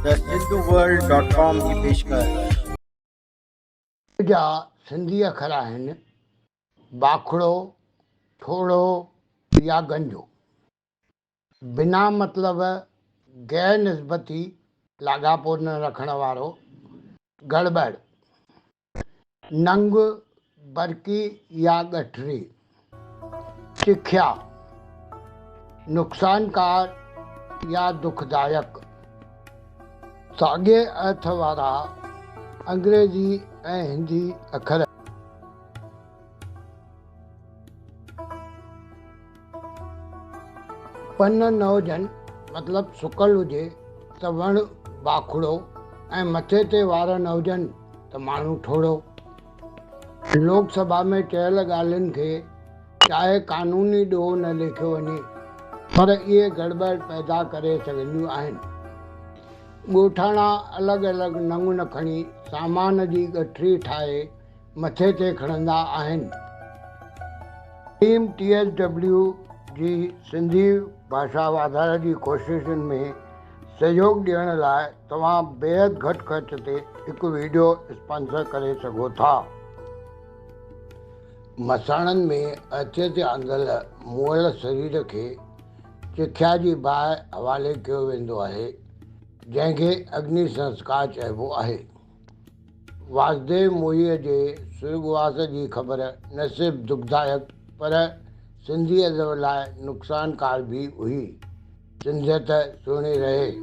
The सिंधुवर्ल्ड.com की पेशकश। जा सिंधी अखर आहिनि बाखड़ो, ठोड़ो या गंजो। बिना मतलब गैर निस्बती लाॻापो न रखण वारो, गड़बड़, नंग, बरकी या गठरी, चिख्या, नुक़सानकार या दुखदायक। साॻिए अर्थ वारा अंग्रेजी ऐं हिंदी अखर पन न हुजनि मतलब सुकल हुजे त वण बाखड़ो ऐं मथे ते वार न हुजनि त माण्हू ठोड़ो। लोकसभा में चयल ॻाल्हियुनि खे चाहे कानूनी ॾोह न लिखियो वञे, पर इहे गड़बड़ पैदा करे सघंदियूं आहिनि। ॻोठाणा अलॻि अलॻि नंग न खणी सामान जी गठरी ठाहे मथे ते खणंदा आहिनि। टीम TSW जी सिंधी भाषा वाधारे जी कोशिशुनि में सहयोग ॾियण लाइ तव्हां बेहद घटि ख़र्च ते हिकु वीडियो स्पॉन्सर करे सघो था। मसाणनि में अर्थे ते आंदल मुअल शरीर खे चिख्या जी बाहि हवाले कयो वेंदो आहे, जंहिंखे अग्नि संस्कार चइबो आहे। वासुदेव मोहीअ जे सुर्ॻवास जी ख़बर न सिर्फ़ दुखदायक पर सिंधी अदब लाइ नुक़सानकार बि हुई। सिंधियत सुहिणी रहे।